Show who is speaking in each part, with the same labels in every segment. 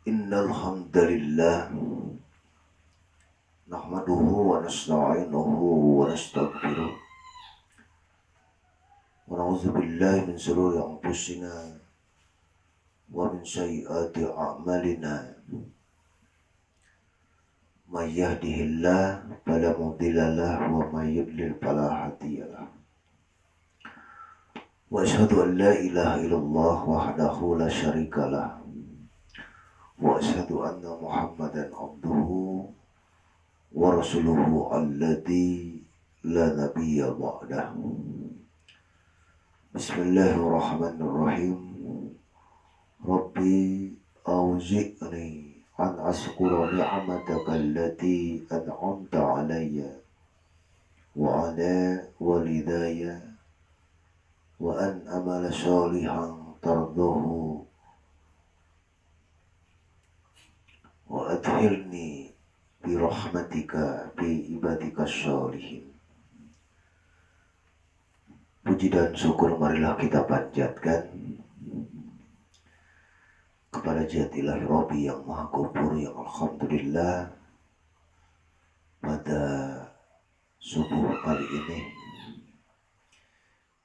Speaker 1: Innal hamdalillah nahmaduhu wa nasta'inuhu wa nastaghfiruh wa na'udzu billahi min shururi anfusina wa min sayyiati a'malina. May yahdihillahu fala mudilla lahu wa may yudlil fala hadiya lahu. Wa asyhadu an la ilaha illallah wahdahu la syarika lahu wa asyhadu anna Muhammadan abduhu wa rasuluhu alladzi la nabiyya ba'dahu. Bismillahirrahmanirrahim. Rabbi auzi'ni an ashkura ni'mataka allati an'amta alayya wa ala walidayya wa an amala salihan tardahu wa adkhilni bi rahmatika fi ibadika sholihin. Puji dan syukur marilah kita panjatkan kepada Jati Ilahi Rabbi yang Maha Ghafur, yang alhamdulillah pada subuh kali ini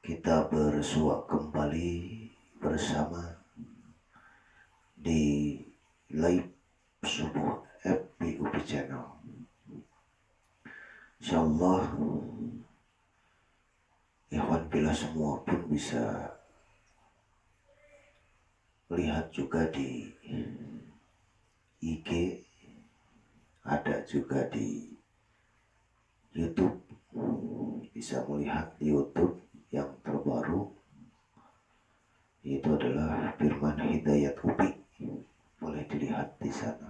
Speaker 1: kita bersua kembali bersama di live subuh FBUP channel. Insyaallah ikhwan bila semua pun bisa lihat juga di IG, ada juga di YouTube. Bisa melihat di YouTube yang terbaru, itu adalah Firman Hidayat Upi, boleh dilihat di sana.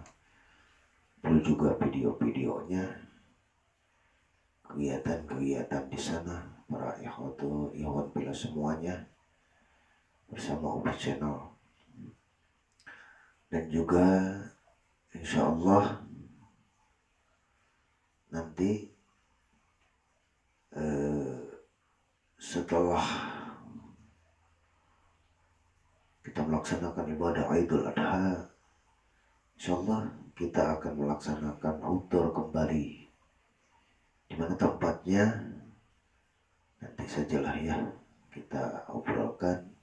Speaker 1: Boleh juga video-videonya, kegiatan-kegiatan di sana para ikhwan bila semuanya bersama Upi Channel. Dan juga insya Allah nanti setelah kita melaksanakan ibadah Idul Adha, insya Allah kita akan melaksanakan outdoor kembali. Di mana tempatnya nanti sajalah ya kita obrolkan,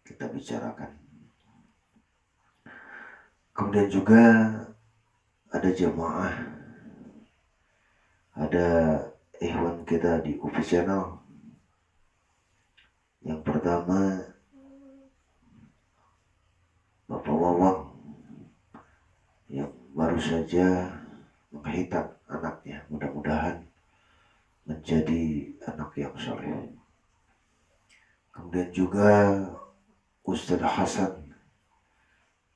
Speaker 1: kita bicarakan. Kemudian juga ada jemaah, ada ikhwan kita di UPI Channel. Yang pertama Bapak Wawang yang baru saja menghitan anaknya, mudah-mudahan menjadi anak yang soleh. Kemudian juga Ustadz Hasan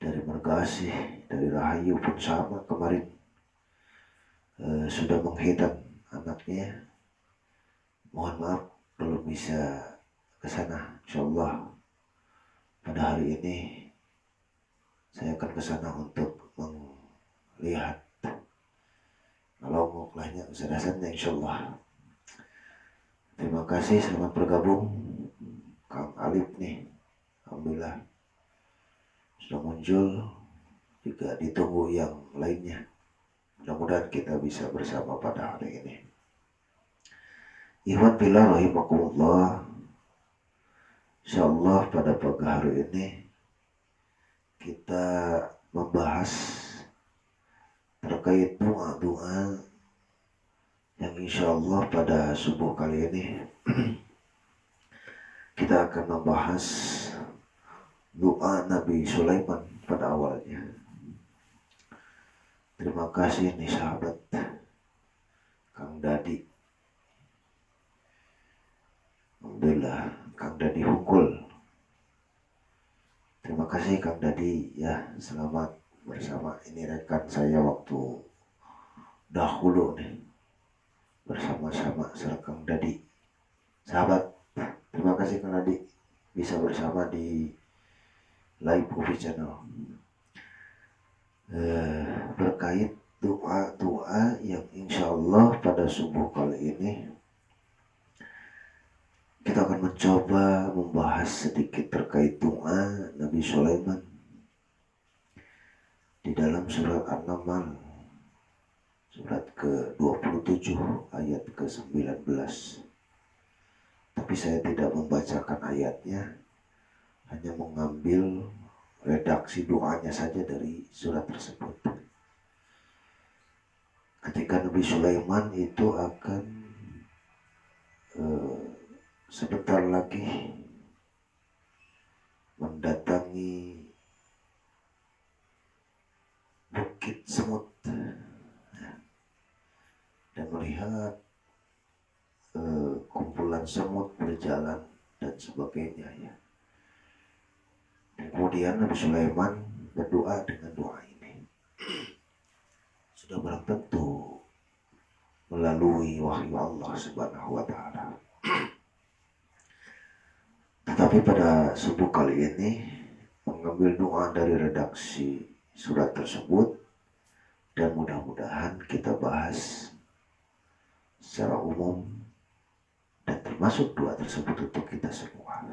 Speaker 1: dari Mergasi, dari Rahayu pun sama kemarin sudah menghitan anaknya. Mohon maaf belum bisa ke sana. Insyaallah pada hari ini saya akan ke sana untuk melihat kalau mau kelahnya kesadasannya insyaallah. Terima kasih, selamat bergabung Kang Alif nih. Alhamdulillah sudah muncul, juga ditunggu yang lainnya. Mudah-mudahan kita bisa bersama pada hari ini. Ikhwan fillah rahimakumullah. Insyaallah pada pagi hari ini kita membahas terkait doa-doa yang insyaallah pada subuh kali ini kita akan membahas doa Nabi Sulaiman pada awalnya. Terima kasih nih sahabat Kang Dadi. Alhamdulillah Kang Dadi Hukul. Terima kasih Kang Dadi ya, selamat bersama. Ini rekan saya waktu dahulu nih bersama-sama sama Kang Dadi. Sahabat, terima kasih Kang Dadi bisa bersama di live Upi Channel. Berkait doa-doa yang insya Allah pada subuh kali ini kita akan mencoba membahas sedikit terkait doa Nabi Sulaiman di dalam surat An-Naml surat ke-27 ayat ke-19. Tapi saya tidak membacakan ayatnya, hanya mengambil redaksi doanya saja dari surat tersebut. Ketika Nabi Sulaiman itu akan sebentar lagi mendatangi Bukit Semut dan melihat kumpulan semut berjalan dan sebagainya ya. Dan kemudian Nabi Sulaiman berdoa dengan doa ini. Sudah barang tentu melalui wahyu Allah Subhanahu wa taala. Tetapi pada subuh kali ini mengambil doa dari redaksi surat tersebut dan mudah-mudahan kita bahas secara umum dan termasuk doa tersebut untuk kita semua.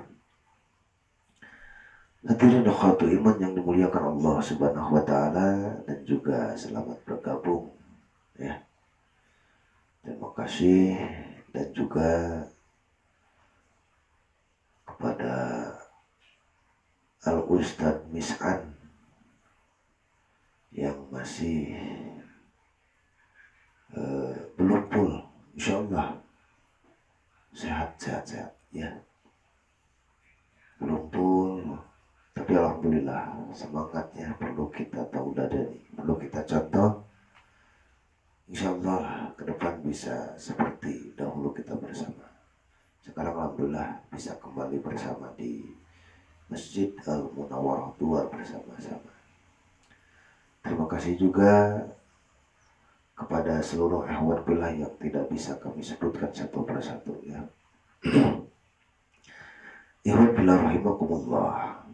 Speaker 1: Hadirin akhwat iman yang dimuliakan Allah Subhanahu wa taala dan juga selamat bergabung ya. Terima kasih dan juga kepada Al-Ustadz Mis'an yang masih belum full, insyaallah sehat ya, belum full, tapi alhamdulillah semangatnya perlu kita tauladani, perlu kita contoh. Insyaallah ke depan bisa seperti dahulu kita bersama. Sekarang alhamdulillah bisa kembali bersama di Masjid Al-Munawwarah 2 bersama-sama. Terima kasih juga kepada seluruh ikhwan fillah yang tidak bisa kami sebutkan satu persatu ya. Ikhwan fillah rahimakumullah.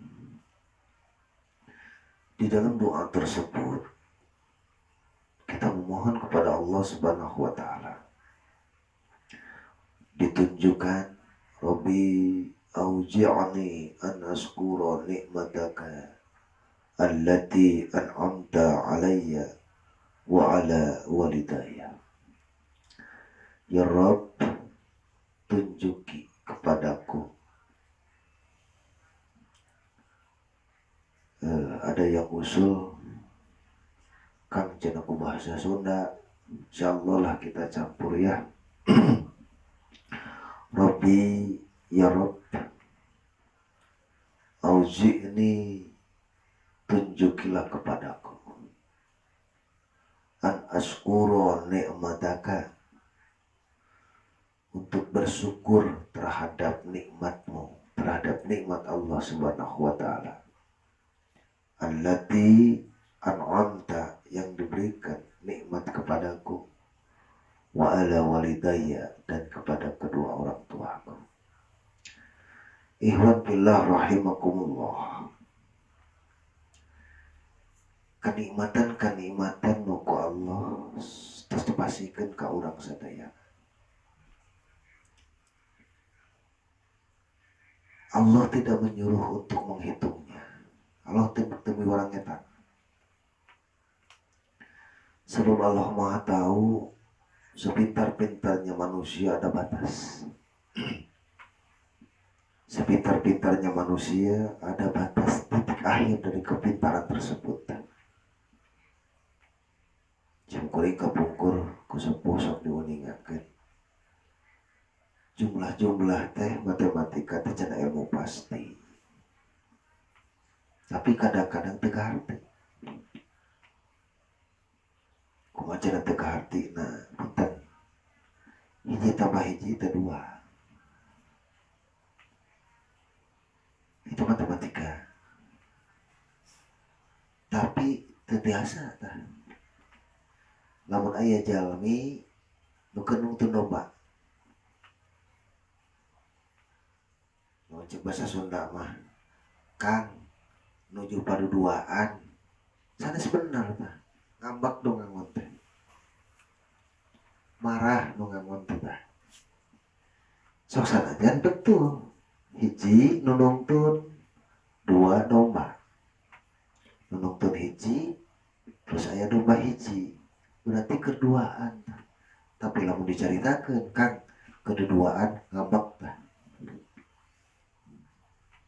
Speaker 1: Di dalam doa tersebut kita memohon kepada Allah Subhanahu wa taala ditunjukkan Rabbi auji'ni an askura ni'mataka allati an'amta alayya wa ala walidayya. Ya Rabb, tunjuki kepadaku. Ada yang usul Kang jenaku bahasa Sunda, insyaallah lah kita campur ya. Rabbi, ya Rabb, auzi'ni, tunjukilah kepadaku, an askura ni'mataka, untuk bersyukur terhadap nikmatmu, terhadap nikmat Allah Subhanahu wa taala. Allati an'amta, yang diberikan nikmat kepadaku, wa ala walidayya, dan kepada kedua orang tuaku. Ikhwan fillah rahimakumullah. Kenikmatan muka Allah terus dipastikan ke orang sadaya. Allah tidak menyuruh untuk menghitungnya. Allah temi orang etan. Sebab Allah Maha tahu, sepintar-pintarnya manusia ada batas. Sepintar-pintarnya manusia ada batas titik akhir dari kepintaran tersebut. Jangkuring kapungkur kusepuh sok diuningakeun. Jumlah-jumlah teh matematika teh cenah ilmu pasti. Tapi kadang-kadang teu kaharti. Kumaha cenah teu kahartina, punten. Hiji tambah hiji teh 2. Itu matematika. Tapi teu biasa tah. Lamun aya jalmi nu keun teu loba. Cek bahasa Sunda mah, Kang nuju paduduaan sanes bener tah. Ngambak dong ngangon teh. Marah nu ngangon teh tah. Sok sanajan betul. Hiji nu nungtun, 2 domba. Nu nungtun hiji, terus aya domba hiji berarti keduaan, tapi lamun dicaritakeun Kang keduaan ngambek tah.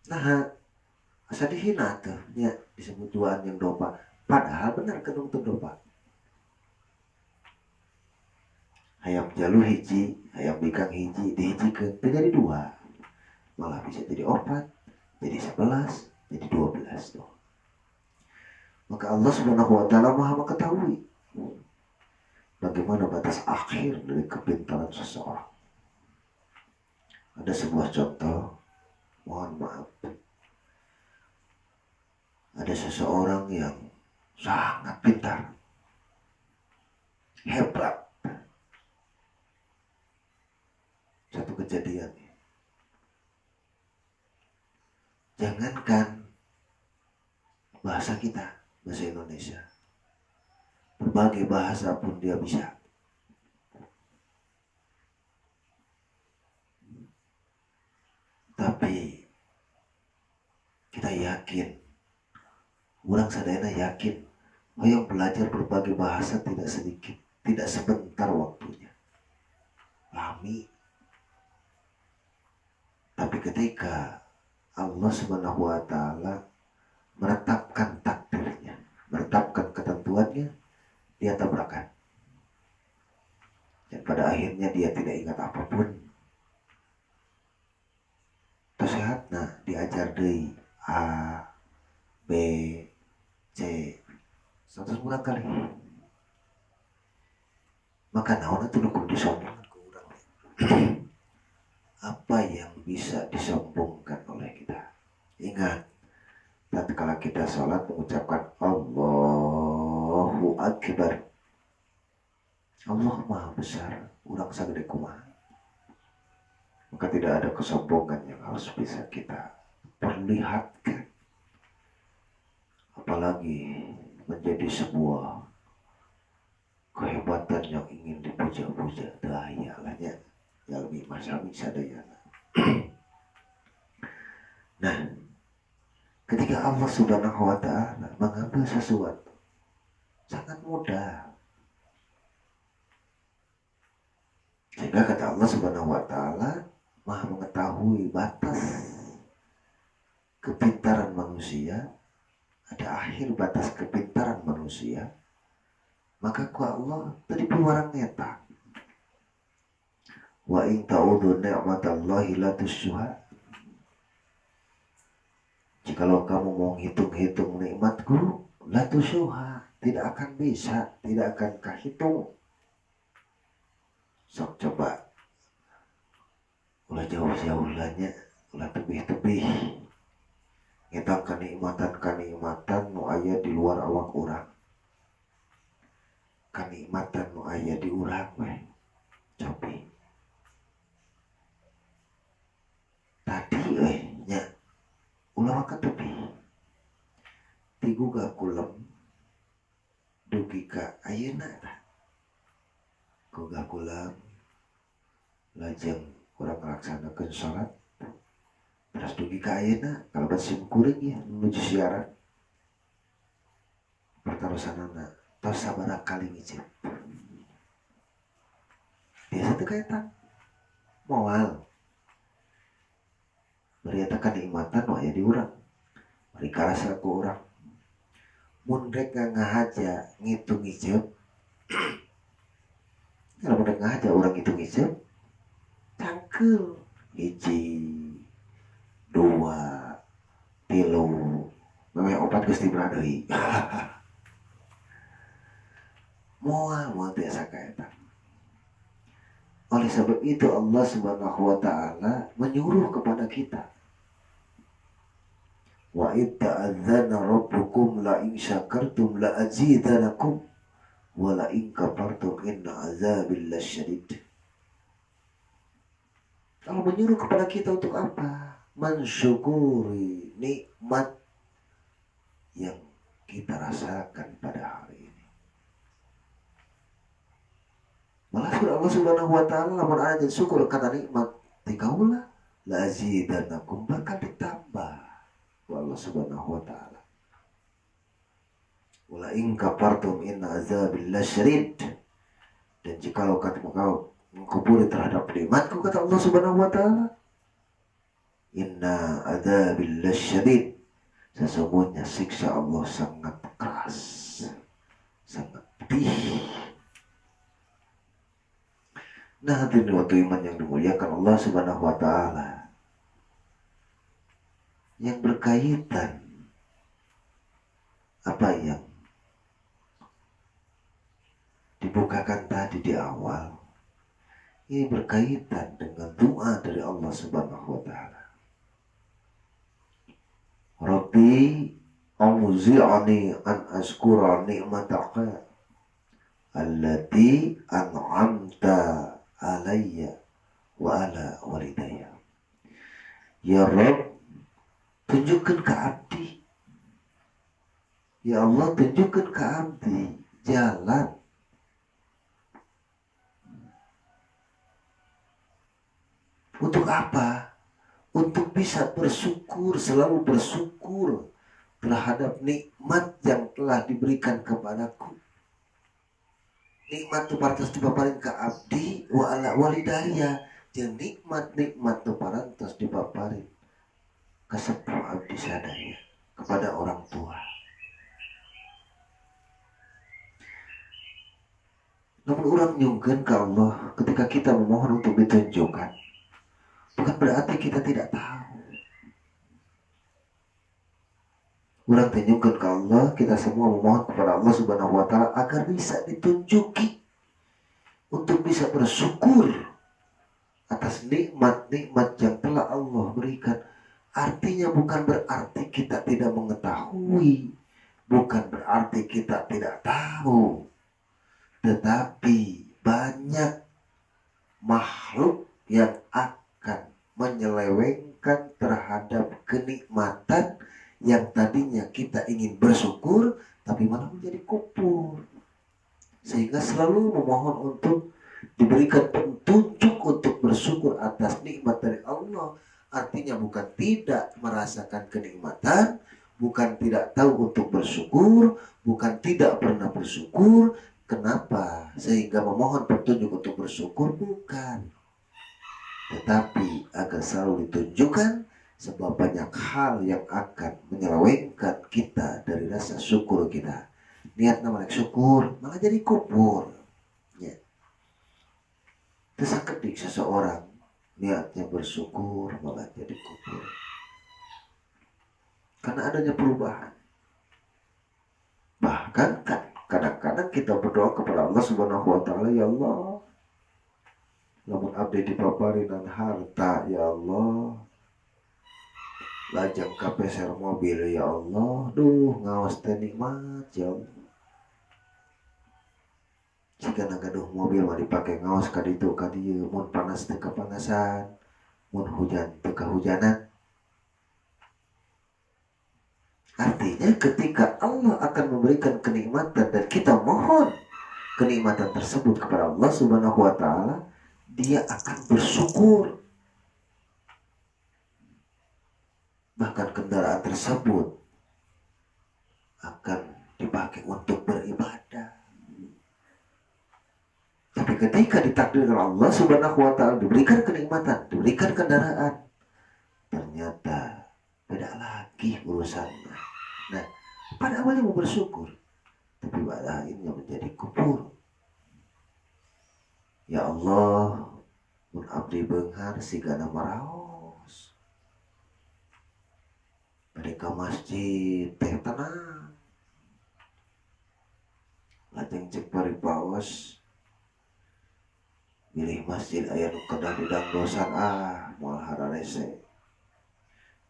Speaker 1: Nah, asa dihina tuh nya disebut duaan yang domba, padahal benar kedung teu domba. Hayam jalu hiji, hayam bikang hiji, dihijikeun teu jadi dua, malah bisa jadi 4, jadi 11, jadi 12 tuh. Maka Allah Subhanahu wa taala Maha mengetahui bagaimana batas akhir dari kepintaran seseorang. Ada sebuah contoh, mohon maaf. Ada seseorang yang sangat pintar, hebat. Satu kejadian, jangankan bahasa kita, bahasa Indonesia, berbagai bahasa pun dia bisa. Tapi kita yakin, orang sadayana yakin, yang belajar berbagai bahasa tidak sedikit, tidak sebentar waktunya, lami. Tapi ketika Allah Subhanahu wa taala menetapkan takdirnya, menetapkan ketentuannya, dia tabrakan. Dan pada akhirnya dia tidak ingat apapun. Tersehatna diajar deui A, B, C 100 kali. Maka naon atuh nu kudu disombongkan ku urang. Apa yang bisa disombongkan oleh kita? Ingat, tatkala kita sholat mengucapkan Allahu Akbar, Allah Maha Besar, urang sagede kumaha. Maka tidak ada kesombongan yang harus bisa kita perlihatkan, apalagi menjadi sebuah kehebatan yang ingin dipuja-puja. Daya lahnya ya lebih masami sadayana. Nah, ketika Allah Subhanahu wa taala mengambil sesuatu sangat mudah. Sehingga kata Allah Subhanahu wa taala Maha mengetahui batas kepintaran manusia, ada akhir batas kepintaran manusia. Maka ku Allah tadi peluarang nyata. Wa in ta'udu ni'matallahi la tusyuha. Jikalau kamu mau hitung-hitung nikmatku, la tusyuha, tidak akan bisa, tidak akan kahitung. Sok coba ulah jauh-jauh lahnya, ulah tebih-tebih. Ngitang kanikmatan nu aya di luar awak urang. Kanikmatan nu aya di urang we. Cobi. Tadi nya ulah ka tebih. Tiguga kulem dugi ka ayeuna tah. Kuga kulem lajeng urang ngalaksanakeun salat. Terus dugi ka ayeuna kalaban sim kuring ya menuju siaran. Pertarusanana tos sabaraha kali ngicip. Biasa teu kaetan. Moal. Berita kenikmatan nu aya di urang. Bari karasa ku urang. Mun rek ngahaja ngitung ngicep. Kalau mun rek ngahaja urang ngitung ngicep. Cangkeul. 1, 2, 3, memang 4 geus tibra deui. Moal biasa kaetan. Oleh sebab itu Allah Subhanahu wa taala menyuruh kepada kita. Wa itta'adzana rabbukum la in syakartum la azidanakum wa la in kafartum inna azabil lasyadid. Allah menyuruh kepada kita untuk apa? Mensyukuri nikmat yang kita rasakan pada hari ini. Malah Allah Subhanahu wa taala lamun aya syukur kana nikmat ti kaula la azidanakum, bakal ditambah Allah Subhanahu wa taala. Wala in kafartum inna azabi lasyadid. Dan jikalau kau mengkufuri terhadap nikmatku, kata Allah Subhanahu wa taala, inna azabi lasyadid, sesungguhnya siksa Allah sangat keras, sangat pedih. Nah, hadirin waktu iman yang dimuliakan Allah Subhanahu wa taala, yang berkaitan apa yang dibukakan tadi di awal, ini berkaitan dengan doa dari Allah Subhanahu wa taala. Rabbi auzi'ani an ashkura ni'mataka allati an'amta alayya wa ala walidayya. Ya Rabb, tunjukkan ke abdi. Ya Allah, tunjukkan ke abdi jalan untuk apa? Untuk bisa bersyukur, selalu bersyukur terhadap nikmat yang telah diberikan kepadaku. Nikmat itu parantos dipaparin ke abdi wa ala walidayya, jeung nikmat-nikmat itu parantos dipaparin ke sepuh abdi sadaya, kepada orang tua. Namun orang nyungkeun ke Allah ketika kita memohon untuk ditunjukkan, bukan berarti kita tidak tahu. Orang tunjukkan ke Allah, kita semua memohon kepada Allah Subhanahu wa taala agar bisa ditunjuki, untuk bisa bersyukur atas nikmat-nikmat yang telah Allah berikan. Artinya bukan berarti kita tidak mengetahui, bukan berarti kita tidak tahu, tetapi banyak makhluk yang akan menyelewengkan terhadap kenikmatan yang tadinya kita ingin bersyukur, tapi malah menjadi kufur. Sehingga selalu memohon untuk diberikan petunjuk untuk bersyukur atas nikmat dari Allah. Artinya bukan tidak merasakan kenikmatan, bukan tidak tahu untuk bersyukur, bukan tidak pernah bersyukur. Kenapa? Sehingga memohon petunjuk untuk bersyukur, bukan. Tetapi agar selalu ditunjukkan, sebab banyak hal yang akan menyelewengkan kita dari rasa syukur kita. Niat namanya syukur malah jadi kufur. Ya. Tersakedik seseorang niatnya bersyukur malah jadi kufur. Karena adanya perubahan. Bahkan kan kadang-kadang kita berdoa kepada Allah Subhanahu wa taala, ya Allah, lamun abdi dipaparinan harta, ya Allah, lajang kapeser mobil, ya Allah, duh ngawas teh nikmat, ya Allah. Jika nagaduh mobil mah dipake ngawas ka ditu ka dieu, mun panas teh kepanasan, mun hujan teh kehujanan. Artinya ketika Allah akan memberikan kenikmatan dan kita mohon kenikmatan tersebut kepada Allah Subhanahu wa taala, dia akan bersyukur. Bahkan kendaraan tersebut akan dipakai untuk beribadah. Tapi ketika ditakdirkan Allah Subhanahu wa taala diberikan kenikmatan, diberikan kendaraan, ternyata beda lagi urusannya. Nah, pada awalnya mau bersyukur, tapi pada akhirnya menjadi kufur. Ya Allah, mun abdi beunghar sigana maraos. Mereka masjid teh tenang. Lajeng cek paripaos, milih masjid aya nu kedah didangdosan, moal hararese.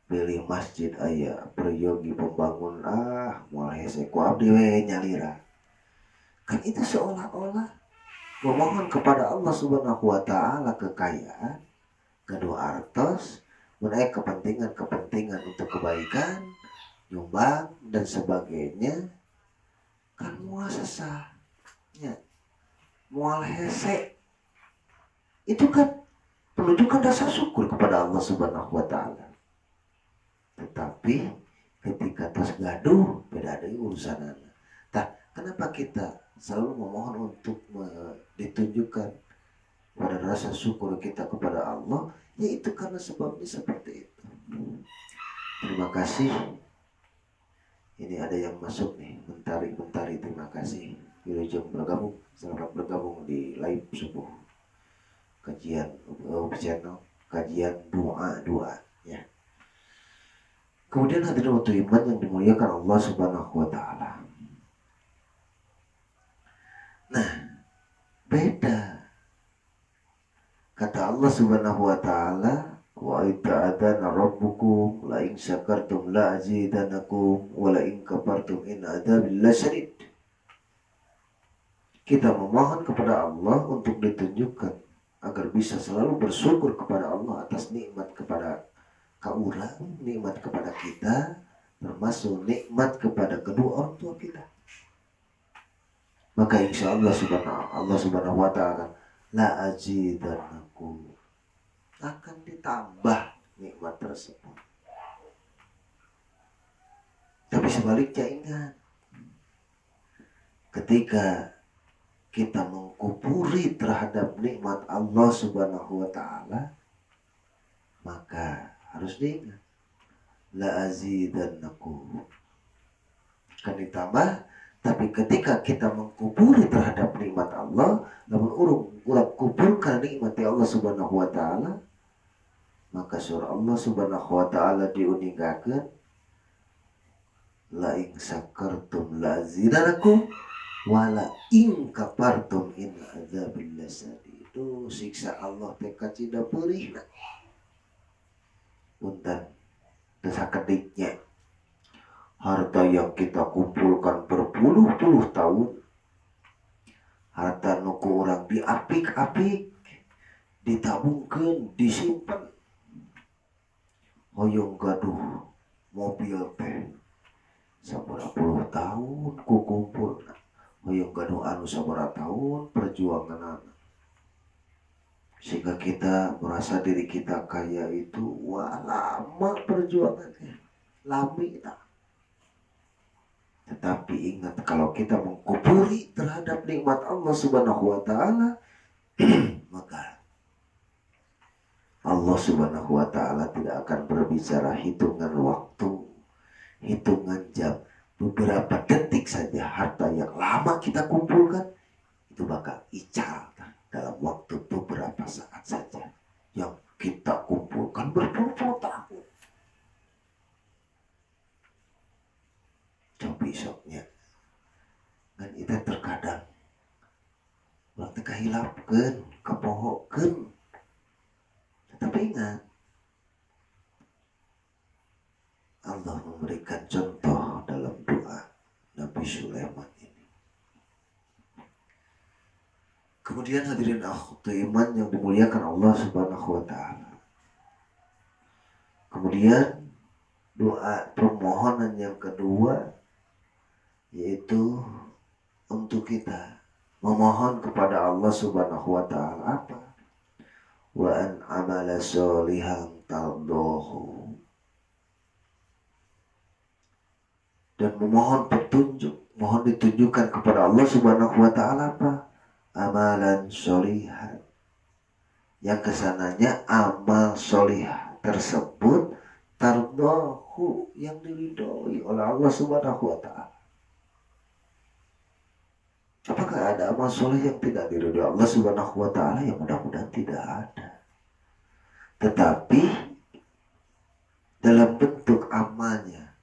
Speaker 1: Pilih masjid aya peryogi pembangun, moal hese ku abdi we nyalira. Kan itu seolah-olah memohon kepada Allah Subhanahu wa taala kekayaan, kedua artos, menaik kepentingan untuk kebaikan, nyumbang dan sebagainya. Kan mual sesahnya, mual hese. Itu kan penunjukan rasa syukur kepada Allah Subhanahu wa taala. Tetapi ketika tos gaduh, beda deui urusanana. Tah Kenapa kita selalu memohon untuk ditunjukkan pada rasa syukur kita kepada Allah? Yaitu karena sebabnya seperti itu. Terima kasih. Ini ada yang masuk nih, mentari. Terima kasih. Wilujeng bergabung, selamat bergabung di live subuh kajian channel kajian doa ya. Kemudian hadirin waktu iman yang dimuliakan Allah Subhanahu wa taala. Nah, beda. Kata Allah Subhanahu wa taala, wa ita'adana rabbukum la in syakartum la azidanakum wa la in kafartum in adzabi lasyadid. Kita memohon kepada Allah untuk ditunjukkan agar bisa selalu bersyukur kepada Allah atas nikmat kepada kaurang, nikmat kepada kita, termasuk nikmat kepada kedua orang tua kita. Maka insya Allah subhanahu wa ta'ala la azidanakum, akan ditambah nikmat tersebut. Tapi sebaliknya ingat, ketika kita mengkufuri terhadap nikmat Allah Subhanahu wa taala, maka harus diingat la azidannakum, akan ditambah. Tapi ketika kita mengkufuri terhadap nikmat Allah, namun urang kuburkan nikmat Allah Subhanahu wa taala, maka surah Allah Subhanahu wa taala diuningakeun la in sakartum la azidanakum wala in kafartum in adzabil lasyadid. Itu siksa Allah teh kacida peurihna. Punten teu sakediknya harta yang kita kumpulkan berpuluh-puluh tahun, harta nuku orang diapik-apik, ditabungkeun, disimpan, hoyong gaduh mobil teh sabaraha puluh tahun ku kumpulna, hoyong gaduh anu sabaraha tahun perjuangan anak, sehingga kita merasa diri kita kaya itu wah lama perjuangannya, lami tak. Tetapi ingat, kalau kita mengkufuri terhadap nikmat Allah Subhanahu wa taala, maka Allah Subhanahu wa taala tidak akan berbicara hitungan waktu, hitungan jam. Beberapa detik saja harta yang lama kita kumpulkan itu bakal ical dalam waktu beberapa saat saja yang kita kumpulkan berpuluh-puluh tahun. Coba besoknya kan itu terkadang ulang teh kahilapkeun, kapohokeun. Tetapi ingat, Allah memberikan contoh dalam doa Nabi Sulaiman ini. Kemudian hadirin akhwat iman yang dimuliakan Allah Subhanahu wa taala. Kemudian doa permohonan yang kedua yaitu untuk kita memohon kepada Allah Subhanahu wa taala apa? Wa an amala sholihan tardohu, dan memohon petunjuk, mohon ditunjukkan kepada Allah Subhanahu wa taala apa? Amalan sholihan, yang kesananya amal sholihah tersebut tardohu, yang diridhoi oleh Allah Subhanahu wa taala. Apakah ada amal soleh yang tidak diridhoi Allah Subhanahu wa taala? Yang mudah-mudahan tidak ada. Tetapi dalam bentuk amalnya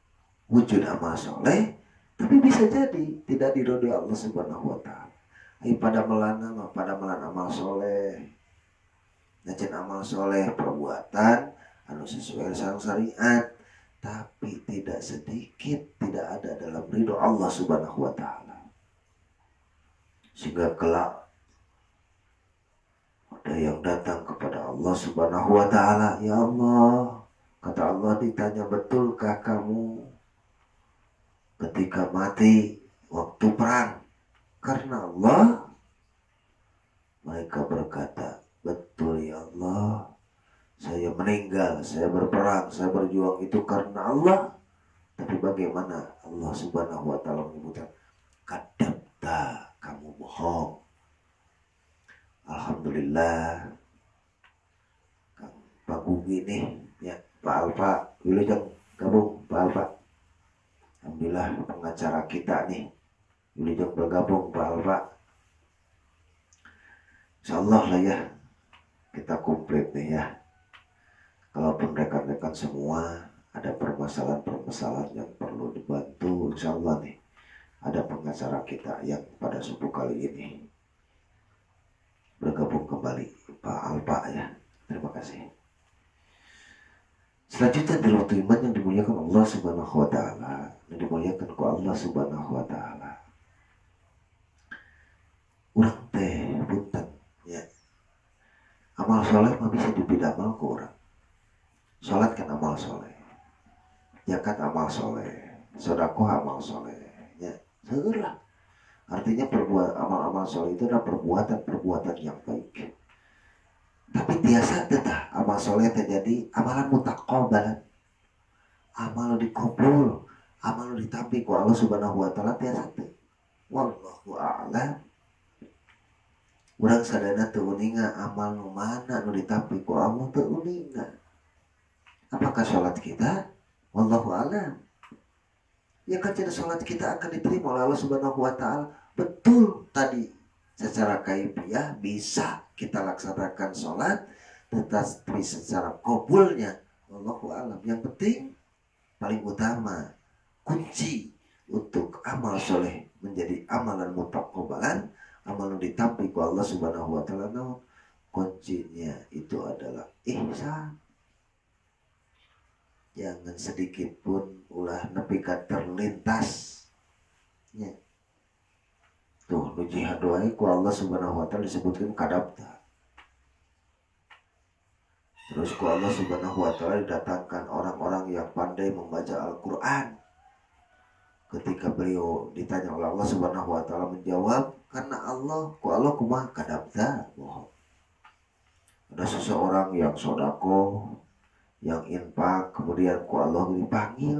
Speaker 1: wujud amal soleh, tapi bisa jadi tidak diridhoi Allah Subhanahu wa taala. Pada melana amal soleh, najan amal soleh perbuatan anu sesuai dengan syariat, tapi tidak sedikit tidak ada dalam ridho Allah Subhanahu wa taala. Sehingga kelak ada yang datang kepada Allah Subhanahu wa taala, ya Allah, kata Allah, ditanya, betulkah kamu ketika mati waktu perang karena Allah? Mereka berkata, betul ya Allah, saya meninggal, saya berperang, saya berjuang itu karena Allah. Tapi bagaimana Allah Subhanahu wa taala menyebutkan kadabta, kamu bohong. Alhamdulillah Kang Pagugi nih ya, Pak Alfa wilujeng gabung Pak Alfa. Alhamdulillah pengacara kita nih wilujeng bergabung Pak Alfa. Insyaallah lah ya kita komplit nih ya. Kalaupun rekan-rekan semua ada permasalahan-permasalahan yang perlu dibantu, insyaallah nih ada pengacara kita yang pada subuh kali ini bergabung kembali, Pak Alpa ya. Terima kasih. Selanjutnya dari waktu iman yang dimuliakan Allah Subhanahu wa taala, yang dimuliakan ku Allah Subhanahu wa taala. Urang teh punten ya. Amal soleh mah bisa dipindah amal ku urang. Salat kan amal soleh. Zakat amal soleh. Sedekah amal soleh. Ya, seueur lah. Artinya amal-amal soleh itu adalah perbuatan-perbuatan yang baik. Tapi biasa tetah amal soleh terjadi amalan mutaqabbalan, amal dikabul, amal ditampi ku Allah Subhanahu wa taala tiasa teh. Wallahu a'lam. Urang sadana teu uninga amal nu mana nu ditampi ku Allah teu uninga. Apakah salat kita? Wallahu a'lam. Ya kan jadi salat kita akan diterima oleh Allah Subhanahu wa taala. Betul tadi secara kaifiah bisa kita laksanakan sholat, tetapi secara kabulnya Allahu a'lam. Yang penting paling utama kunci untuk amal soleh menjadi amalan mutaqabbalan, amalan ditampi ku Allah Subhanahu wa taala, kuncinya itu adalah ihsan. Jangan sedikit pun ulah nepi ka terlintas ya. Tuh nu jihad wae ku Allah Subhanahu wa taala disebutkan kadabta. Terus ku Allah Subhanahu wa taala didatangkan orang-orang yang pandai membaca Al-Qur'an. Ketika beliau ditanya oleh Allah Subhanahu wa taala menjawab, karena Allah, ku Allah kumaha kadabta, bohong. Ada seseorang yang sodako, yang infak, kemudian ku Allah dipanggil.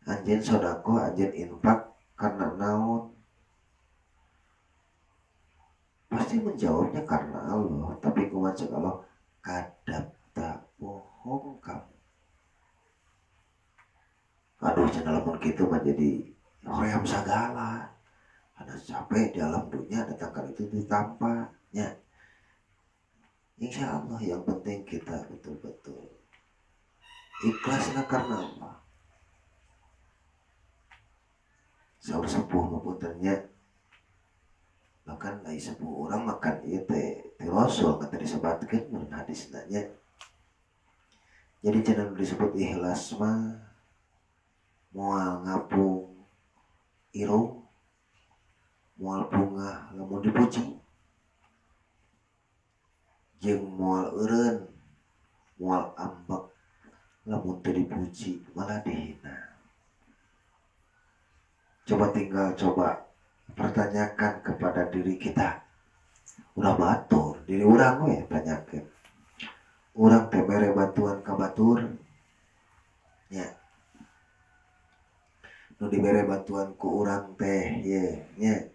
Speaker 1: Anjeun sodako, anjeun infak karena naon? Pasti menjawabnya karena Allah. Tapi ku macam Allah, kadabta, bohong kamu. Aduh, cenalamun gitu menjadi hoream sagala. Ada capek di alam dunia, datang kali itu ditampaknya. Insya Allah yang penting kita betul-betul ikhlaslah karena Allah. Saur sepuh maupun ternyata bahkan lain sepuh orang makan ieu teh Rasul kata disebutkeun mun hadis nanya. Jadi cenah disebut ikhlas mah moal ngapung irung, moal bunga lamun dipuji, jeung moal eureun, moal ambek lamun teu dipuji malah dihina. Coba pertanyakan kepada diri kita. Udah batur, diri urang we tanyakeun. Urang teh mere bantuan ka batur. Nya. Nu dibere bantuan ku urang teh ye nya.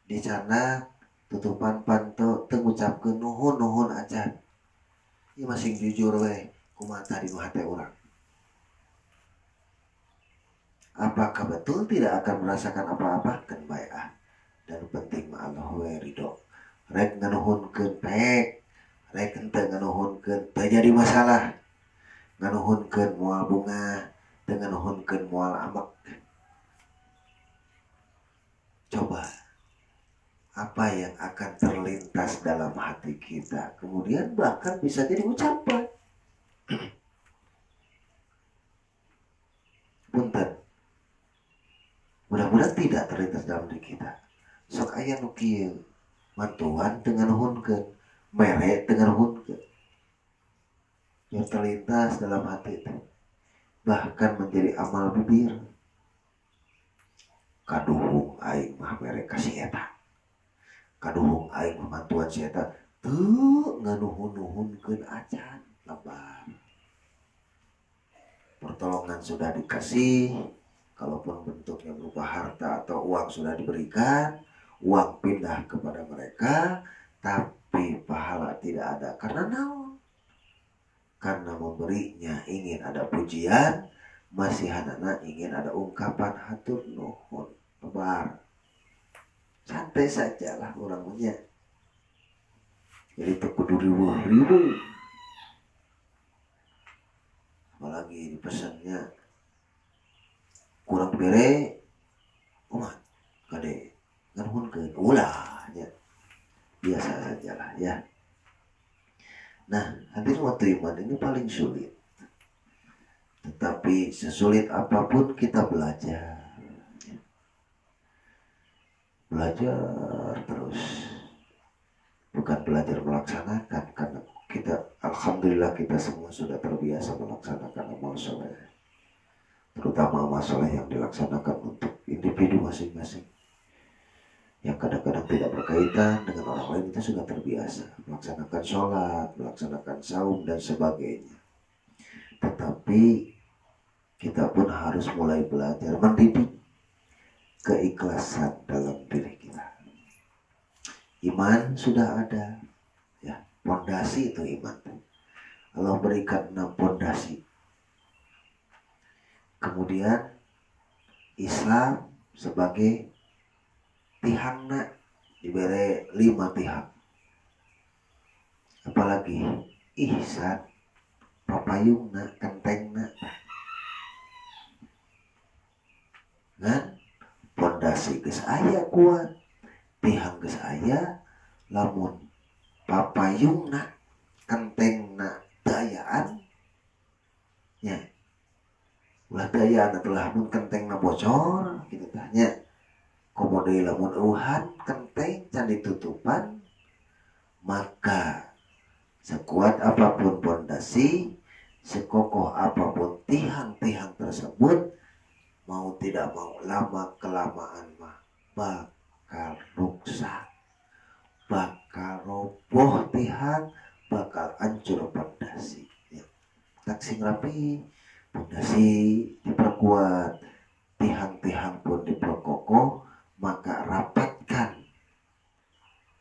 Speaker 1: Di sana tutupan panto teu ngucapkeun nuhun acan. Ieu masing jujur we kumaha tadi nu hate urang. Apakah betul tidak akan merasakan apa-apa? Kan bae ah. Dan penting mah Allah we ridho. Rek nganuhunkeun pek, rek henteu nganuhunkeun teu jadi masalah. Nganuhunkeun moal bunga, teu nganuhunkeun moal amek. Coba apa yang akan terlintas dalam hati kita, kemudian bahkan bisa jadi ucapan. Punten. Mudah-mudahan tidak terlintas dalam diri kita. Sok aya nu kieu, mantuan teu nganuhunkeun, mere teu nganuhunkeun. Yang terlintas dalam hati itu, bahkan menjadi amal bibir. Kaduhung aing mah mere ka si eta. Kaduhung aing mah mantuan si eta teu nganuhun-nuhunkeun acan lebar. Pertolongan sudah dikasih, kalaupun bentuknya berupa harta atau uang sudah diberikan, uang pindah kepada mereka, tapi pahala tidak ada. Karena naon? Karena memberinya ingin ada pujian, masih hanana ingin ada ungkapan hatur nuhun. Lebar. Santai sajalah orangnya. Jadi terkudu ribu. Apalagi dipesannya kurang bere, umat kade nganhunkeun ulahnya. Biasa sajalah ya. Nah, hadirin waktu iman ini paling sulit. Tetapi sesulit apapun kita belajar. Belajar terus. Bukan belajar melaksanakan, karena kita, alhamdulillah kita semua sudah terbiasa melaksanakan amal soleh. Terutama amal soleh yang dilaksanakan untuk individu masing-masing. Yang kadang-kadang tidak berkaitan dengan orang lain, itu sudah terbiasa. Melaksanakan sholat, melaksanakan saum dan sebagainya. Tetapi kita pun harus mulai belajar mendidik keikhlasan dalam diri kita. Iman sudah ada, ya, pondasi itu iman. Allah berikan 6 pondasi. Kemudian Islam sebagai tihangna diberi 5 tihang. Apalagi ihsan, papayungna, kentengna. Kan pondasi geus aya kuat, tihang geus aya, lamun papayungna, kentengna dayaan nya. Ulah dayaan atulah mun kentengna bocor kitu tah nya. Komode lamun euhan kenteng can ditutupan, maka sekuat apapun pondasi, sekokoh apapun tihang-tihang tersebut, mau tidak mau lama kelamaan mah bakal rusak, bakal roboh tihang, bakal hancur pondasi. Ya. Taksing rapi, pondasi diperkuat, tihang-tihang pun diperkokoh, maka rapatkan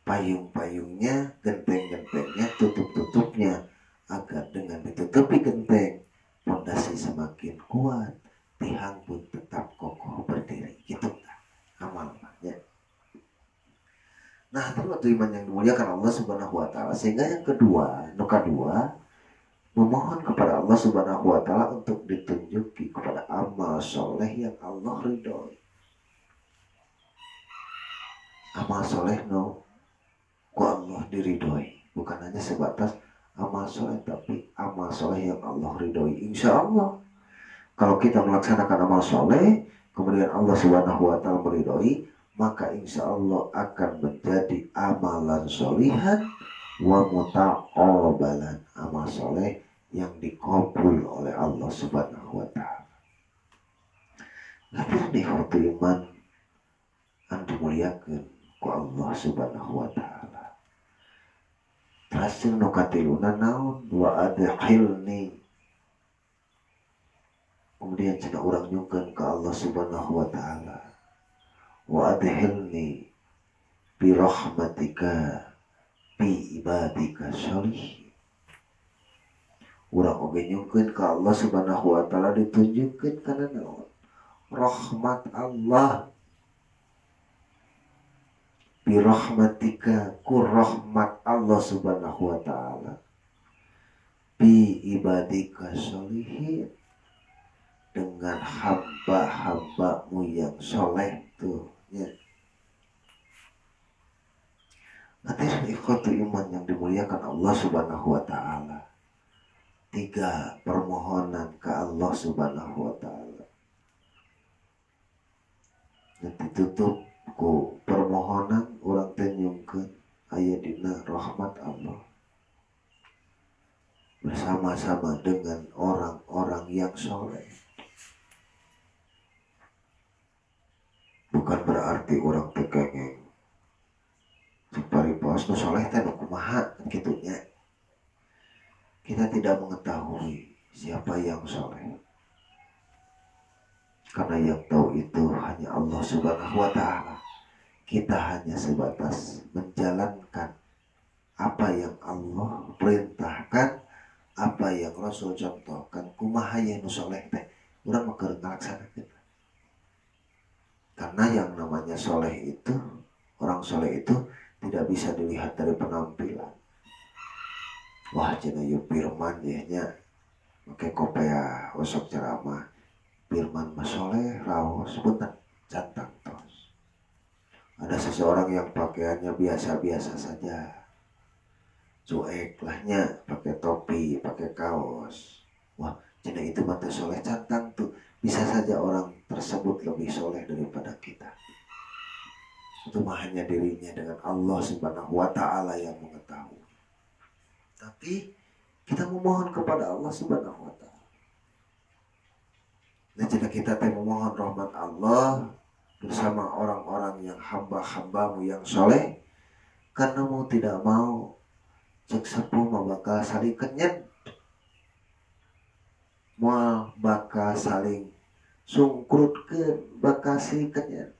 Speaker 1: payung-payungnya, genteng-gentengnya, tutup-tutupnya, agar dengan ditutupi genteng, pondasi semakin kuat, tihang pun tetap kokoh berdiri. Gitu amalnya. Nah, itu waktu iman yang dimuliakan Allah Subhanahu wa taala. Sehingga yang kedua, memohon kepada Allah Subhanahu wa taala untuk ditunjuki kepada amal soleh yang Allah ridhoi. Amal soleh ku Allah diridhoi. Bukan hanya sebatas amal soleh, tapi amal soleh yang Allah ridhoi. Insya Allah kalau kita melaksanakan amal soleh, kemudian Allah Subhanahu wa taala meridhoi, maka insya Allah akan menjadi amalan solihan wa mutaqabbalan, amal soleh yang dikabul oleh Allah Subhanahu wa taala. Tapi di waktu iman yang dimuliakan ku Allah Subhanahu wa taala. Terakhir nu katiluna naon wa adkhilni. Kemudian cenah urang nyungkeun ke Allah Subhanahu wa taala. Wa adkhilni bi rahmatika bi ibadika sholih. Urang oge nyungkeun ka Allah Subhanahu wa taala ditunjukkeun kana naon? Rahmat Allah. Bi rahmatika, ku rahmat Allah Subhanahu wa taala. Bi ibadika sholihin, dengan hamba-hambamu yang soleh tuh ya. Hadirin ikhwatu iman yang dimuliakan Allah Subhanahu wa taala. 3 permohonan ke Allah Subhanahu wa taala. Dan ditutup ku permohonan urang teh nyungkeun aya dina rahmat Allah. Bersama-sama dengan orang-orang yang soleh. Bukan berarti orang tekengeng paripos nu soleh teh nu kumaha kitu nya. Kita tidak mengetahui siapa yang soleh. Karena yang tahu itu hanya Allah Subhanahu wa Ta'ala. Kita hanya sebatas menjalankan apa yang Allah perintahkan, apa yang Rasul contohkan. Kumaha yang nusoleh teh urang mah keur ngalaksanakeun. Karena yang namanya soleh itu, orang soleh itu tidak bisa dilihat dari penampilan. Wah cenah ieu firman nya make kopea osok ceramah. Firman mah soleh raos punten cantang tos. Ada seseorang yang pakaiannya biasa-biasa saja, cuek lahnya, pakai topi, pakai kaos. Wah cenah itu mata soleh cantang tuh. Bisa saja orang tersebut lebih soleh daripada kita. Itu mah hanya dirinya dengan Allah Subhanahu wa Ta'ala yang mengetahui. Tapi kita memohon kepada Allah Subhanahu wa Ta'ala. Dan jika kita memohon rahmat Allah bersama orang-orang yang hamba-hambamu yang soleh, karena mau tidak mau cek sepuh mah bakal saling kenyet, mau bakal saling sungkrutkeun, bakal saling kenyet.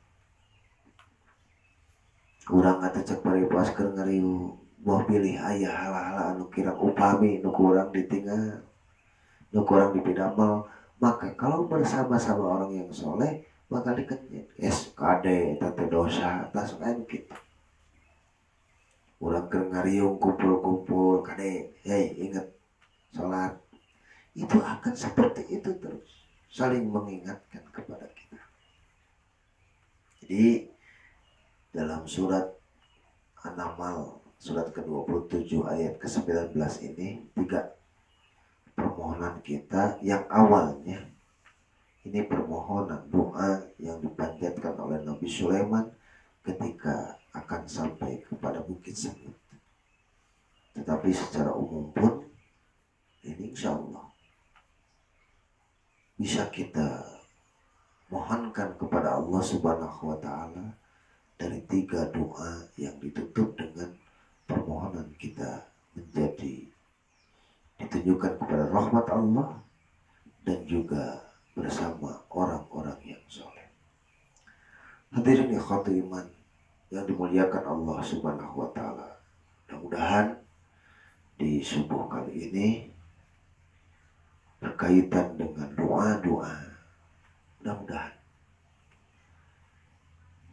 Speaker 1: Kurang atuh cek paripuaskeun ngariu buah pilih aya hala-hala anu kirang upami nu kurang ditinggal, nu kurang dipidamel. Maka kalau bersama-sama orang yang soleh bakal dikenyet. SKD tante dosa tas kan gitu. Urang keur ngariung kumpul-kumpul kade, hei ingat salat. Itu akan seperti itu terus, saling mengingatkan kepada kita. Jadi dalam surat An-Naml surat ke-27 ayat ke-19 ini 3 permohonan kita yang awalnya ini permohonan doa yang dipanjatkan oleh Nabi Sulaiman ketika akan sampai kepada Bukit Samud. Tetapi secara umum pun ini insya Allah bisa kita mohonkan kepada Allah Subhanahu wa Ta'ala dari 3 doa yang ditutup dengan permohonan kita menjadi ditunjukkan kepada rahmat Allah dan juga bersama orang-orang yang soleh. Hadirin ikhwati iman yang dimuliakan Allah Subhanahu wa Ta'ala. Mudah-mudahan di subuh kali ini berkaitan dengan doa-doa. Mudah-mudahan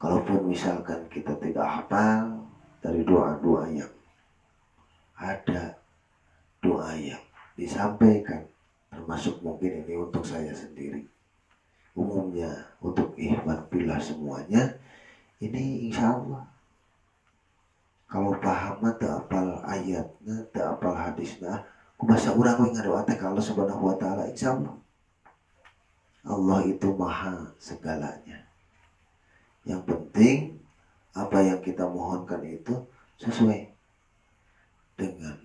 Speaker 1: kalaupun misalkan kita tidak hafal dari doa-doa yang ada, doa yang disampaikan, termasuk mungkin ini untuk saya sendiri, umumnya untuk ikhwan fillah semuanya, ini insya Allah kalau paham teu apal ayatna, teu apal hadisna, kumasa urang we ngadoa teh ka Allah Subhanahu wa Ta'ala, insya Allah Allah itu maha segalanya. Yang penting apa yang kita mohonkan itu sesuai dengan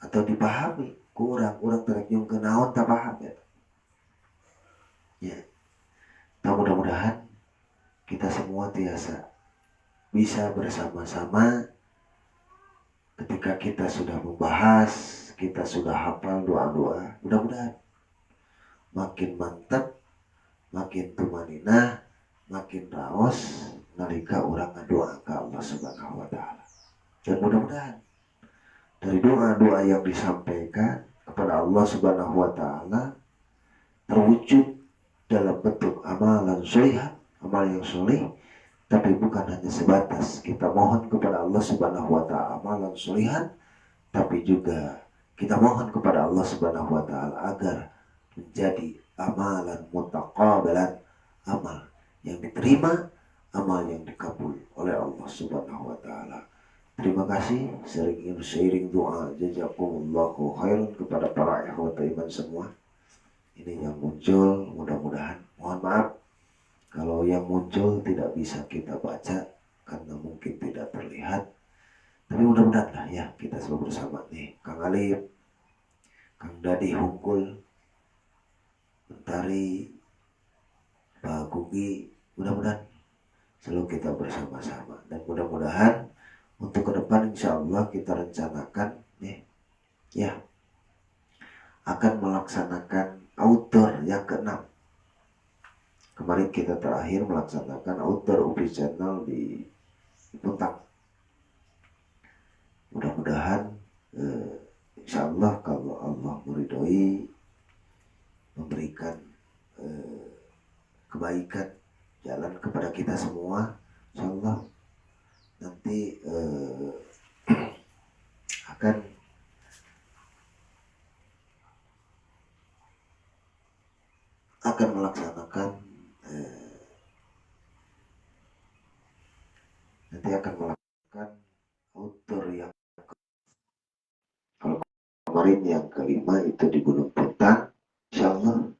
Speaker 1: atau dipahami kurang terek nyung ke naon tak paham ya. Nah, mudah-mudahan kita semua tiasa bisa bersama-sama ketika kita sudah membahas, kita sudah hafal doa-doa, mudah-mudahan makin mantap, makin tumanina, makin raos nalika urang ngadoa ka Allah Subhanahu wa Ta'ala. Dan mudah-mudahan dari doa-doa yang disampaikan kepada Allah Subhanahu wa Ta'ala terwujud dalam bentuk amalan solihah, amal yang solih, tapi bukan hanya sebatas kita mohon kepada Allah Subhanahu wa Ta'ala amalan solihan, tapi juga kita mohon kepada Allah Subhanahu wa Ta'ala agar menjadi amalan mutaqabbalan, amal yang diterima, amal yang dikabul oleh Allah Subhanahu wa Ta'ala. Terima kasih seiring doa jazakumullahu khairan kepada para ikhwat iman semua. Ini yang muncul, mudah-mudahan, mohon maaf kalau yang muncul tidak bisa kita baca karena mungkin tidak terlihat, tapi mudah-mudahan lah ya kita selalu bersama nih, Kang Alif, Kang Dadi Hungkul, Mentari, Pak Gugi, mudah-mudahan selalu kita bersama-sama. Dan mudah-mudahan untuk ke depan insya Allah kita rencanakan nih ya akan melaksanakan outdoor yang ke-6. kemarin kita terakhir melaksanakan outdoor UPI channel di Puntang. Mudah-mudahan insya Allah kalau Allah meridhoi memberikan kebaikan jalan kepada kita semua, insya Allah nanti akan melaksanakan outdoor yang kalau kemarin yang kelima itu di Gunung Puntang, insya Allah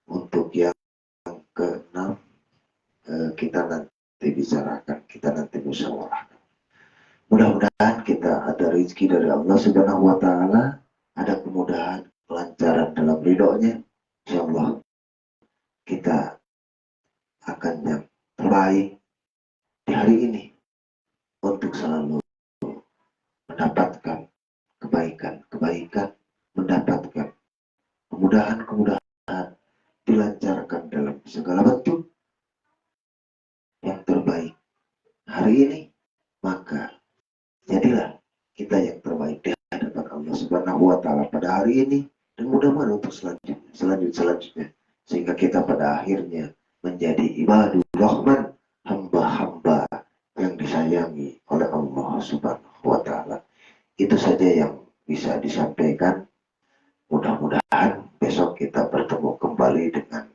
Speaker 1: untuk yang keenam kita nanti bicarakan, kita nanti musyawarahkan. Mudah-mudahan kita ada rezeki dari Allah Subhanahu wa Ta'ala, ada kemudahan, kelancaran dalam ridhonya. Insya Allah kita akan yang terbaik di hari ini untuk selalu mendapatkan kebaikan, mendapatkan kemudahan, dilancarkan dalam segala bentuk yang terbaik hari ini, maka jadilah kita yang terbaik di hadapan Allah Subhanahu wa Ta'ala pada hari ini, dan mudah-mudahan untuk selanjutnya sehingga kita pada akhirnya menjadi ibadur rahman, hamba-hamba yang disayangi oleh Allah Subhanahu wa Ta'ala. Itu saja yang bisa disampaikan. Mudah-mudahan besok kita bertemu kembali dengan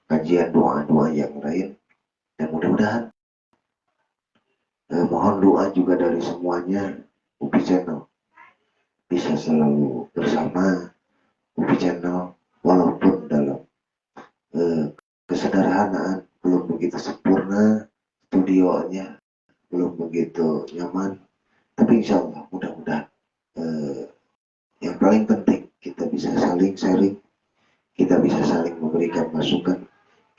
Speaker 1: kajian doa-doa yang lain, dan mudah-mudahan mohon doa juga dari semuanya. UPI Channel bisa selalu bersama UPI Channel walaupun dalam kesederhanaan, belum begitu sempurna studionya, belum begitu nyaman, tapi insya Allah mudah-mudahan yang paling penting kita bisa saling sharing, kita bisa saling memberikan masukan,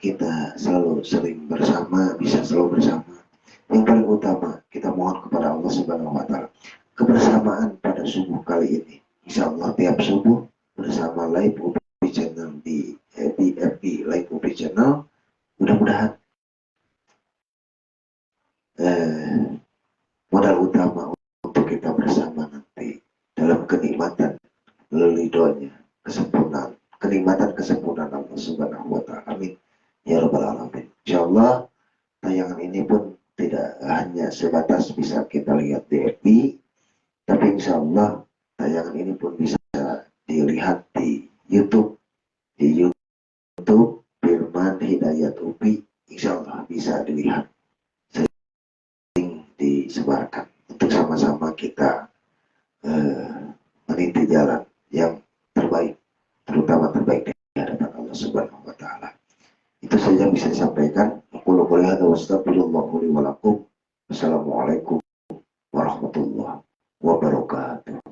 Speaker 1: kita selalu sering bersama, bisa selalu bersama. Yang paling utama kita mohon kepada Allah Subhanahu wa Ta'ala kebersamaan pada subuh kali ini. Insya Allah tiap subuh bersama live UPI Channel di FB live UPI Channel. Mudah-mudahan modal utama untuk kita bersama nanti dalam kenikmatan ridhonya, kenikmatan kesempurnaan Allah Subhanahu wa Ta'ala. Amin ya rabbal alamin. Insyaallah tayangan ini pun tidak hanya sebatas bisa kita lihat di FB, tapi insyaallah tayangan ini pun bisa dilihat di YouTube Firman Hidayat UPI. Insyaallah bisa dilihat, sering disebarkan untuk sama-sama kita meniti jalan yang terbaik, terutama terbaik di hadapan Allah Subhanahu wa Ta'ala. Itu saja bisa disampaikan. Aku qouli hadza wa astaghfirullah li wa lakum. Wassalamualaikum warahmatullahi wabarakatuh.